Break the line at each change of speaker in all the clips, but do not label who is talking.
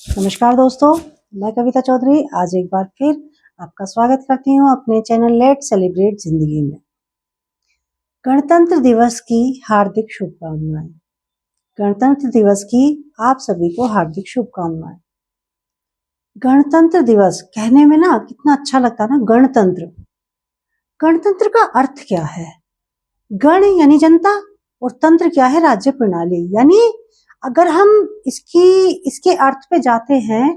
नमस्कार दोस्तों, मैं कविता चौधरी आज एक बार फिर आपका स्वागत करती हूँ अपने चैनल लेट्स सेलिब्रेट जिंदगी में। गणतंत्र दिवस की हार्दिक शुभकामनाएं। गणतंत्र दिवस की आप सभी को हार्दिक शुभकामनाएं। गणतंत्र दिवस कहने में ना कितना अच्छा लगता है ना। गणतंत्र, गणतंत्र का अर्थ क्या है? गण यानी जनता और तंत्र क्या है? राज्य प्रणाली। यानी अगर हम इसके अर्थ पे जाते हैं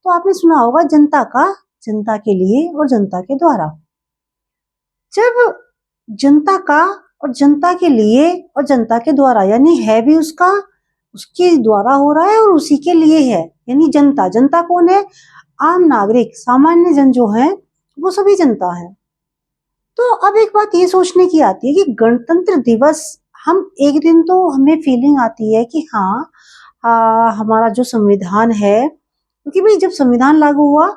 तो आपने सुना होगा जनता का, जनता के लिए और जनता के द्वारा। जब जनता का और जनता के लिए और जनता के द्वारा यानी है भी उसका, उसके द्वारा हो रहा है और उसी के लिए है। यानी जनता, जनता कौन है? आम नागरिक, सामान्य जन जो है वो सभी जनता है। तो अब एक बात ये सोचने की आती है कि गणतंत्र दिवस, हम एक दिन तो हमें फीलिंग आती है कि हाँ, हमारा जो संविधान है, क्योंकि भाई जब संविधान लागू हुआ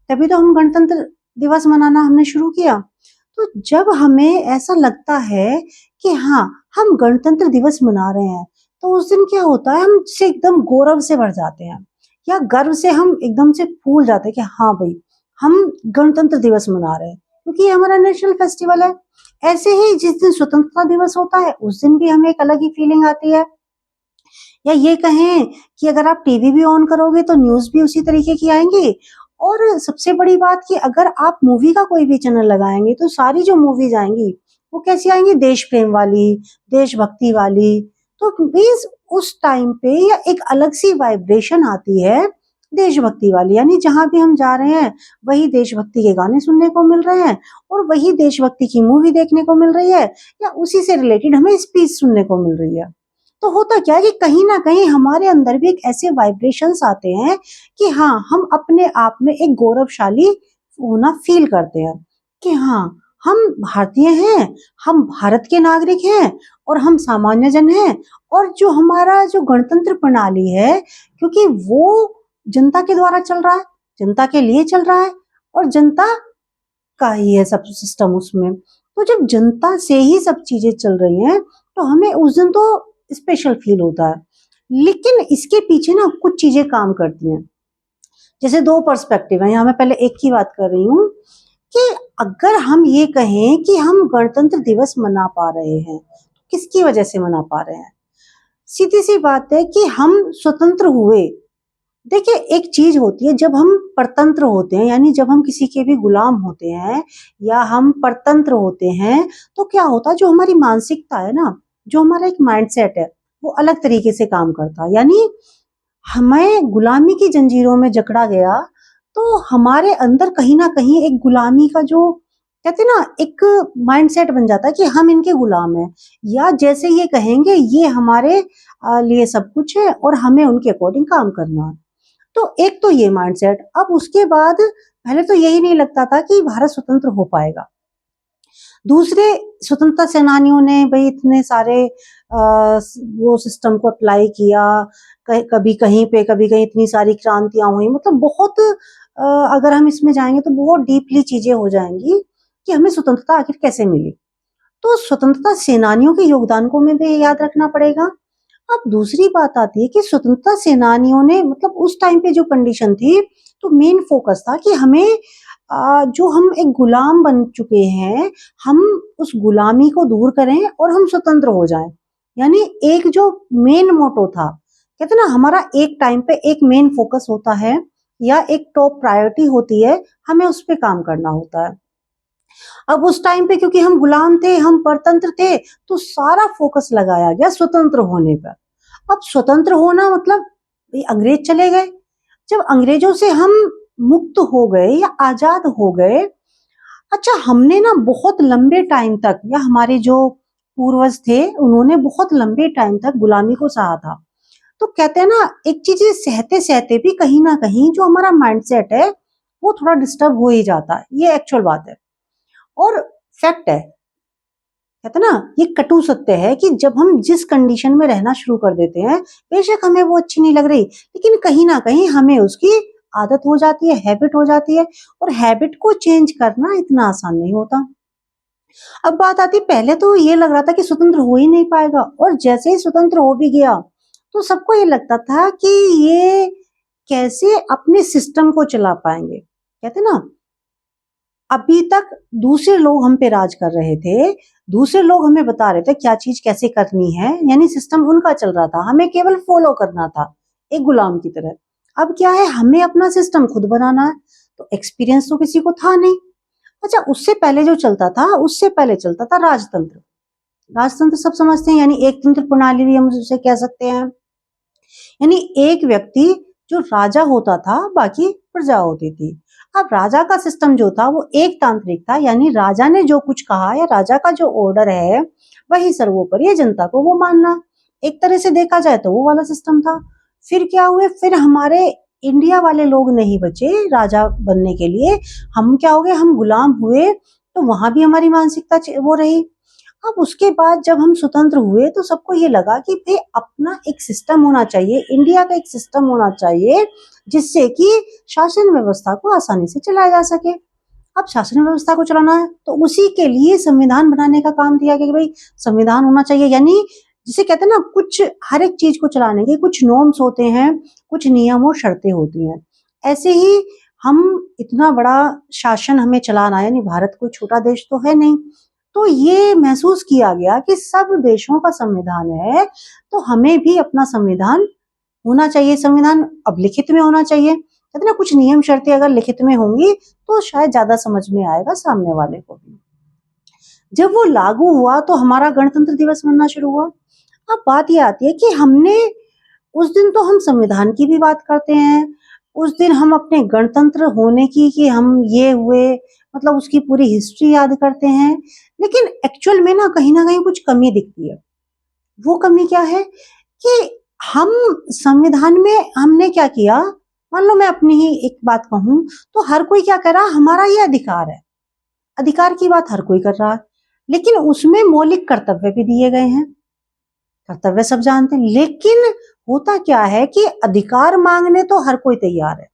तभी तो हम गणतंत्र दिवस मनाना हमने शुरू किया। तो जब हमें ऐसा लगता है कि हाँ, हम गणतंत्र दिवस मना रहे हैं, तो उस दिन क्या होता है, हम से एकदम गौरव से भर जाते हैं या गर्व से हम एकदम से फूल जाते हैं कि हाँ भाई, हम गणतंत्र दिवस मना रहे हैं क्योंकि ये हमारा नेशनल फेस्टिवल है। ऐसे ही जिस दिन स्वतंत्रता दिवस होता है उस दिन भी हमें एक अलग ही फीलिंग आती है। या ये कहें कि अगर आप टीवी भी ऑन करोगे तो न्यूज़ भी उसी तरीके की आएंगी। और सबसे बड़ी बात कि अगर आप मूवी का कोई भी चैनल लगाएंगे तो सारी जो मूवीज आएंगी वो कैसी आएंगी? देश प्रेम वाली, देशभक्ति वाली। तो प्लीज उस टाइम पे या एक अलग सी वाइब्रेशन आती है देशभक्ति वाली। यानी जहां भी हम जा रहे हैं वही देशभक्ति के गाने सुनने को मिल रहे हैं और वही देशभक्ति की मूवी देखने को मिल रही है या उसी से रिलेटेड हमें स्पीच सुनने को मिल रही है। तो होता क्या है कि कहीं ना कहीं हमारे अंदर भी एक ऐसे वाइब्रेशंस आते हैं कि हाँ, हम अपने आप में एक गौरवशाली होना फील करते हैं कि हाँ, हम भारतीय हैं, हम भारत के नागरिक हैं और हम सामान्य जन हैं। और जो हमारा जो गणतंत्र प्रणाली है, क्योंकि वो जनता के द्वारा चल रहा है, जनता के लिए चल रहा है और जनता का ही है सब सिस्टम उसमें। तो जब जनता से ही सब चीजें चल रही हैं तो हमें उस दिन तो स्पेशल फील होता है। लेकिन इसके पीछे ना कुछ चीजें काम करती हैं। जैसे दो पर्सपेक्टिव है, यहाँ मैं पहले एक की बात कर रही हूँ कि अगर हम ये कहें कि हम गणतंत्र दिवस मना पा रहे हैं तो किसकी वजह से मना पा रहे हैं? सीधी सी बात है कि हम स्वतंत्र हुए। देखिए, एक चीज होती है जब हम परतंत्र होते हैं, यानी जब हम किसी के भी गुलाम होते हैं या हम परतंत्र होते हैं तो क्या होता है, जो हमारी मानसिकता है ना, जो हमारा एक माइंडसेट है वो अलग तरीके से काम करता है। यानी हमें गुलामी की जंजीरों में जकड़ा गया तो हमारे अंदर कहीं ना कहीं एक गुलामी का जो कहते हैं ना एक माइंडसेट बन जाता है कि हम इनके गुलाम हैं, या जैसे ये कहेंगे ये हमारे लिए सब कुछ है और हमें उनके अकॉर्डिंग काम करना है। तो एक तो ये माइंडसेट। अब उसके बाद पहले तो यही नहीं लगता था कि भारत स्वतंत्र हो पाएगा। दूसरे स्वतंत्रता सेनानियों ने भाई इतने सारे वो सिस्टम को अप्लाई किया, कभी कहीं पे कभी कहीं इतनी सारी क्रांतियां हुई, मतलब बहुत अगर हम इसमें जाएंगे तो बहुत डीपली चीजें हो जाएंगी कि हमें स्वतंत्रता आखिर कैसे मिली। तो स्वतंत्रता सेनानियों के योगदान को हमें भी याद रखना पड़ेगा। अब दूसरी बात आती है कि स्वतंत्रता सेनानियों ने मतलब उस टाइम पे जो कंडीशन थी, तो मेन फोकस था कि हमें जो हम एक गुलाम बन चुके हैं, हम उस गुलामी को दूर करें और हम स्वतंत्र हो जाएं। यानी एक जो मेन मोटो था, कहते ना हमारा एक टाइम पे एक मेन फोकस होता है या एक टॉप प्रायोरिटी होती है, हमें उस पे काम करना होता है। अब उस टाइम पे क्योंकि हम गुलाम थे, हम परतंत्र थे, तो सारा फोकस लगाया गया स्वतंत्र होने पर। अब स्वतंत्र होना मतलब अंग्रेज चले गए। जब अंग्रेजों से हम मुक्त हो गए या आजाद हो गए, अच्छा हमने ना बहुत लंबे टाइम तक, या हमारे जो पूर्वज थे उन्होंने बहुत लंबे टाइम तक गुलामी को सहा था। तो कहते हैं ना, एक चीज सहते सहते भी कहीं ना कहीं जो हमारा माइंडसेट है वो थोड़ा डिस्टर्ब हो ही जाता है। ये एक्चुअल बात है और फैक्ट है। कहते ना, ये कटु सत्य है कि जब हम जिस कंडीशन में रहना शुरू कर देते हैं, बेशक हमें वो अच्छी नहीं लग रही, लेकिन कहीं ना कहीं हमें उसकी आदत हो जाती है, हैबिट हो जाती है। और हैबिट को चेंज करना इतना आसान नहीं होता। अब बात आती, पहले तो ये लग रहा था कि स्वतंत्र हो ही नहीं पाएगा, और जैसे ही स्वतंत्र हो भी गया तो सबको ये लगता था कि ये कैसे अपने सिस्टम को चला पाएंगे। कहते ना, अभी तक दूसरे लोग हम पे राज कर रहे थे, दूसरे लोग हमें बता रहे थे क्या चीज कैसे करनी है, यानी सिस्टम उनका चल रहा था, हमें केवल फॉलो करना था एक गुलाम की तरह। अब क्या है, हमें अपना सिस्टम खुद बनाना है। तो एक्सपीरियंस तो किसी को था नहीं। अच्छा, उससे पहले जो चलता था, उससे पहले चलता था राजतंत्र। राजतंत्र सब समझते हैं, यानी एक तंत्र प्रणाली भी हम उसे कह सकते हैं। यानी एक व्यक्ति जो राजा होता था, बाकी प्रजा होती थी। अब राजा का सिस्टम जो था वो एक तांत्रिक था, यानी राजा ने जो कुछ कहा या राजा का जो ऑर्डर है वही सर्वोपरि है, जनता को वो मानना। एक तरह से देखा जाए तो वो वाला सिस्टम था। फिर क्या हुए, फिर हमारे इंडिया वाले लोग नहीं बचे राजा बनने के लिए। हम क्या हो गए, हम गुलाम हुए। तो वहां भी हमारी मानसिकता वो रही। अब उसके बाद जब हम स्वतंत्र हुए तो सबको ये लगा कि भाई अपना एक सिस्टम होना चाहिए, इंडिया का एक सिस्टम होना चाहिए जिससे कि शासन व्यवस्था को आसानी से चलाया जा सके। अब शासन व्यवस्था को चलाना है तो उसी के लिए संविधान बनाने का काम दिया गया कि भाई संविधान होना चाहिए। यानी जिसे कहते हैं ना, कुछ हर एक चीज को चलाने के कुछ नॉर्म्स होते हैं, कुछ नियम और शर्तें होती हैं। ऐसे ही हम इतना बड़ा शासन हमें चलाना है, यानी भारत कोई छोटा देश तो है नहीं। तो ये महसूस किया गया कि सब देशों का संविधान है, तो हमें भी अपना संविधान होना चाहिए। संविधान अब लिखित में होना चाहिए। कहते ना, कुछ नियम शर्तें अगर लिखित में होंगी तो शायद ज्यादा समझ में आएगा सामने वाले को भी। जब वो लागू हुआ तो हमारा गणतंत्र दिवस मनना शुरू हुआ। अब बात ये आती है कि हमने उस दिन तो हम संविधान की भी बात करते हैं, उस दिन हम अपने गणतंत्र होने की कि हम ये हुए, मतलब उसकी पूरी हिस्ट्री याद करते हैं। लेकिन एक्चुअल में ना कहीं कुछ कमी दिखती है। वो कमी क्या है कि हम संविधान में हमने क्या किया, मान लो मैं अपनी ही एक बात कहूं तो हर कोई क्या कर रहा, हमारा ये अधिकार है, अधिकार की बात हर कोई कर रहा है, लेकिन उसमें मौलिक कर्तव्य भी दिए गए हैं। कर्तव्य सब जानते हैं, लेकिन होता क्या है कि अधिकार मांगने तो हर कोई तैयार है,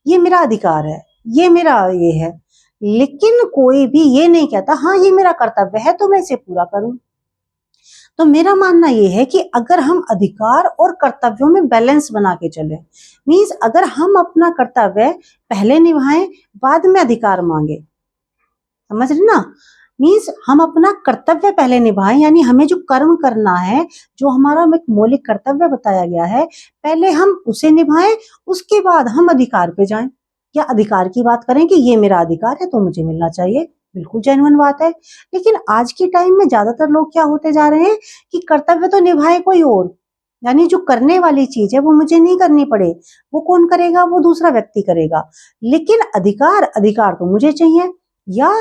ये मेरा अधिकार है, ये मेरा ये है, लेकिन कोई भी ये नहीं कहता हाँ ये मेरा कर्तव्य है तो मैं इसे पूरा करूं। तो मेरा मानना ये है कि अगर हम अधिकार और कर्तव्यों में बैलेंस बना के चले, मीन्स अगर हम अपना कर्तव्य पहले निभाएं बाद में अधिकार मांगे, समझ रहे ना, मीन्स हम अपना कर्तव्य पहले निभाएं, यानी हमें जो कर्म करना है, जो हमारा एक मौलिक कर्तव्य बताया गया है, पहले हम उसे निभाएं, उसके बाद हम अधिकार पे जाएं, या अधिकार की बात करें कि ये मेरा अधिकार है तो मुझे मिलना चाहिए। बिल्कुल जेन्युइन बात है। लेकिन आज के टाइम में ज्यादातर लोग क्या होते जा रहे हैं कि कर्तव्य तो निभाए कोई और, यानी जो करने वाली चीज है वो मुझे नहीं करनी पड़े, वो कौन करेगा, वो दूसरा व्यक्ति करेगा, लेकिन अधिकार अधिकार तो मुझे चाहिए। या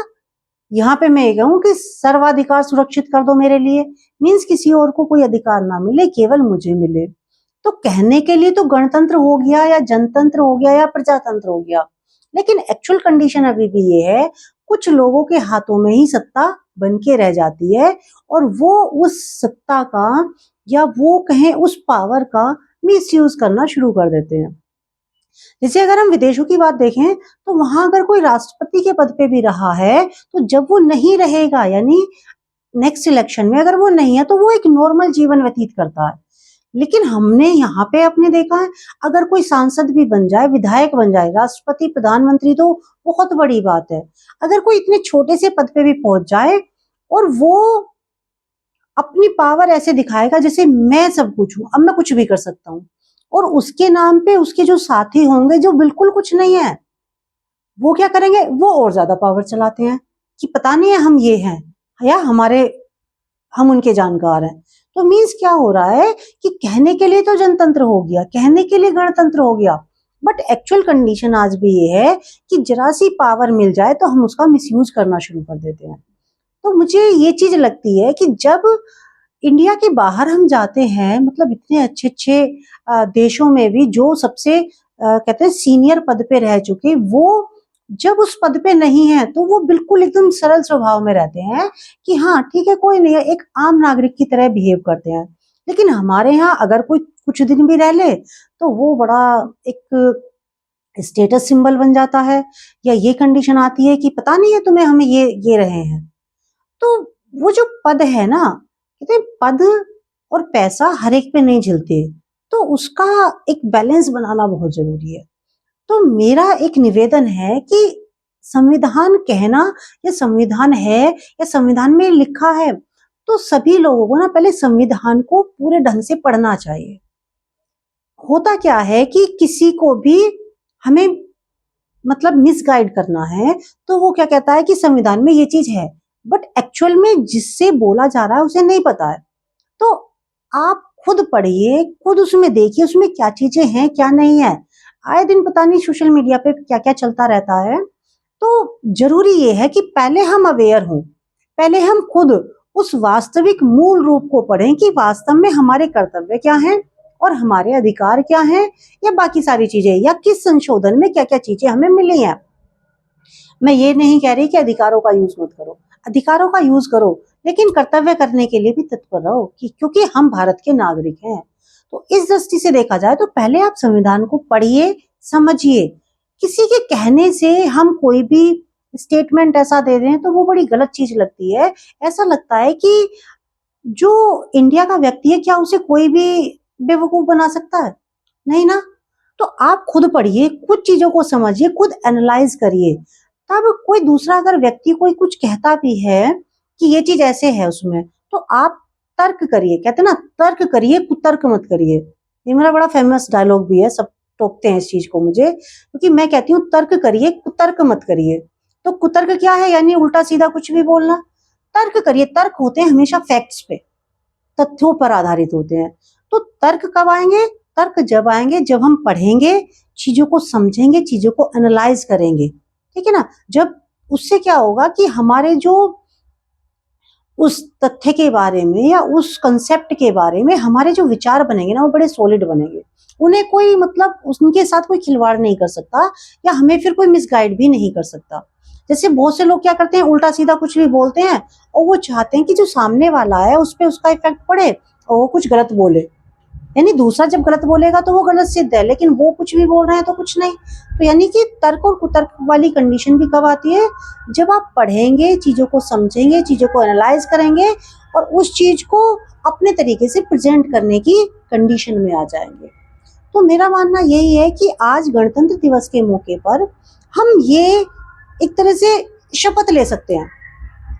यहाँ पे मैं ये कहूँ कि सर्वाधिकार सुरक्षित कर दो मेरे लिए, मीन्स किसी और को कोई अधिकार ना मिले, केवल मुझे मिले। तो कहने के लिए तो गणतंत्र हो गया या जनतंत्र हो गया या प्रजातंत्र हो गया, लेकिन एक्चुअल कंडीशन अभी भी ये है, कुछ लोगों के हाथों में ही सत्ता बन के रह जाती है, और वो उस सत्ता का या वो कहें उस पावर का मिसयूज करना शुरू कर देते हैं। जैसे अगर हम विदेशों की बात देखें तो वहां अगर कोई राष्ट्रपति के पद पे भी रहा है तो जब वो नहीं रहेगा, यानी नेक्स्ट इलेक्शन में अगर वो नहीं है, तो वो एक नॉर्मल जीवन व्यतीत करता है। लेकिन हमने यहाँ पे अपने देखा है, अगर कोई सांसद भी बन जाए, विधायक बन जाए, राष्ट्रपति प्रधानमंत्री तो बहुत बड़ी बात है, अगर कोई इतने छोटे से पद पे भी पहुंच जाए और वो अपनी पावर ऐसे दिखाएगा जैसे मैं सब कुछ हूं, अब मैं कुछ भी कर सकता हूँ, और उसके नाम पे उसके जो साथी होंगे जो बिल्कुल कुछ नहीं है, वो क्या करेंगे, वो और ज्यादा पावर चलाते हैं कि पता नहीं है हम ये हैं या हमारे हम उनके जानकार हैं। तो मीन्स क्या हो रहा है कि कहने के लिए तो जनतंत्र हो गया, कहने के लिए गणतंत्र हो गया, बट एक्चुअल कंडीशन आज भी ये है कि जरा सी पावर मिल जाए तो हम उसका मिसयूज करना शुरू कर देते हैं। तो मुझे ये चीज लगती है कि जब इंडिया के बाहर हम जाते हैं, मतलब इतने अच्छे अच्छे देशों में भी जो सबसे कहते हैं सीनियर पद पे रह चुके, वो जब उस पद पे नहीं है तो वो बिल्कुल एकदम सरल स्वभाव में रहते हैं कि हाँ ठीक है कोई नहीं है, एक आम नागरिक की तरह बिहेव करते हैं। लेकिन हमारे यहाँ अगर कोई कुछ दिन भी रह ले तो वो बड़ा एक स्टेटस सिंबल बन जाता है, या ये कंडीशन आती है कि पता नहीं है तुम्हें, हमें ये रहे हैं। तो वो जो पद है ना, कहते हैं पद और पैसा हर एक पे नहीं झिलते, तो उसका एक बैलेंस बनाना बहुत जरूरी है। तो मेरा एक निवेदन है कि संविधान कहना या संविधान है या संविधान में लिखा है, तो सभी लोगों को ना पहले संविधान को पूरे ढंग से पढ़ना चाहिए। होता क्या है कि किसी को भी हमें मतलब मिसगाइड करना है, तो वो क्या कहता है कि संविधान में ये चीज है, बट एक्चुअल में जिससे बोला जा रहा है उसे नहीं पता है। तो आप खुद पढ़िए, खुद उसमें देखिए उसमें क्या चीजें हैं क्या नहीं है। आए दिन पता नहीं सोशल मीडिया पे क्या क्या चलता रहता है। तो जरूरी ये है कि पहले हम अवेयर हों, पहले हम खुद उस वास्तविक मूल रूप को पढ़ें कि वास्तव में हमारे कर्तव्य क्या हैं और हमारे अधिकार क्या हैं, या बाकी सारी चीजें, या किस संशोधन में क्या क्या चीजें हमें मिली हैं। मैं ये नहीं कह रही कि अधिकारों का यूज मत करो, अधिकारों का यूज करो, लेकिन कर्तव्य करने के लिए भी तत्पर रहो, कि क्योंकि हम भारत के नागरिक हैं। तो इस दृष्टि से देखा जाए तो पहले आप संविधान को पढ़िए, समझिए। किसी के कहने से हम कोई भी स्टेटमेंट ऐसा दे दें तो वो बड़ी गलत चीज लगती है। ऐसा लगता है कि जो इंडिया का व्यक्ति है क्या उसे कोई भी बेवकूफ बना सकता है? नहीं ना। तो आप खुद पढ़िए, खुद चीजों को समझिए, खुद एनालाइज करिए। तब कोई दूसरा अगर व्यक्ति कोई कुछ कहता भी है कि ये चीज ऐसे है उसमें, तो आप तर्क करिए। कहते हैं ना, तर्क करिए, कुतर्क मत करिए। ये मेरा बड़ा फेमस डायलॉग भी है, सब टोकते हैं इस चीज को मुझे, क्योंकि मैं कहती हूँ तर्क करिए, कुतर्क मत करिए। तो कुतर्क क्या है? यानी उल्टा सीधा कुछ भी बोलना। तर्क करिए, तर्क होते हैं हमेशा फैक्ट्स पे, तथ्यों पर आधारित होते हैं। तो तर्क कब आएंगे? तर्क जब आएंगे जब हम पढ़ेंगे, चीजों को समझेंगे, चीजों को एनालाइज करेंगे। ठीक है ना? जब उससे क्या होगा कि हमारे जो उस तथ्य के बारे में या उस कंसेप्ट के बारे में हमारे जो विचार बनेंगे ना, वो बड़े सॉलिड बनेंगे। उन्हें कोई मतलब उनके साथ कोई खिलवाड़ नहीं कर सकता, या हमें फिर कोई मिसगाइड भी नहीं कर सकता। जैसे बहुत से लोग क्या करते हैं, उल्टा सीधा कुछ भी बोलते हैं और वो चाहते हैं कि जो सामने वाला है उस पर उसका इफेक्ट पड़े और वो कुछ गलत बोले। यानी दूसरा जब गलत बोलेगा तो वो गलत सिद्ध है, लेकिन वो कुछ भी बोल रहे हैं तो कुछ नहीं। तो यानी कि तर्क और कुतर्क वाली कंडीशन भी कब आती है? जब आप पढ़ेंगे, चीजों को समझेंगे, चीजों को एनालाइज करेंगे और उस चीज को अपने तरीके से प्रेजेंट करने की कंडीशन में आ जाएंगे। तो मेरा मानना यही है कि आज गणतंत्र दिवस के मौके पर हम ये एक तरह से शपथ ले सकते हैं।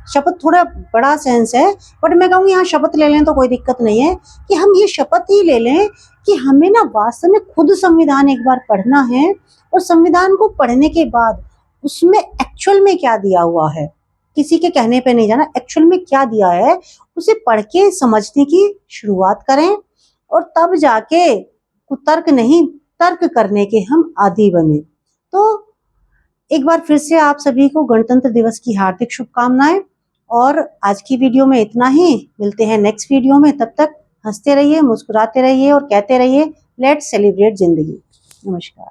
शपथ थोड़ा बड़ा सेंस है, बट मैं कहूँगी यहाँ शपथ ले लें तो कोई दिक्कत नहीं है, कि हम ये शपथ ही ले लें कि हमें ना वास्तव में खुद संविधान एक बार पढ़ना है, और संविधान को पढ़ने के बाद उसमें एक्चुअल में क्या दिया हुआ है, किसी के कहने पे नहीं जाना, एक्चुअल में क्या दिया है उसे पढ़ के समझने की शुरुआत करें, और तब जाके कुतर्क नहीं तर्क करने के हम आदी बने। तो एक बार फिर से आप सभी को गणतंत्र दिवस की हार्दिक शुभकामनाएं। और आज की वीडियो में इतना ही, मिलते हैं नेक्स्ट वीडियो में। तब तक हंसते रहिए, मुस्कुराते रहिए और कहते रहिए, लेट्स सेलिब्रेट जिंदगी। नमस्कार।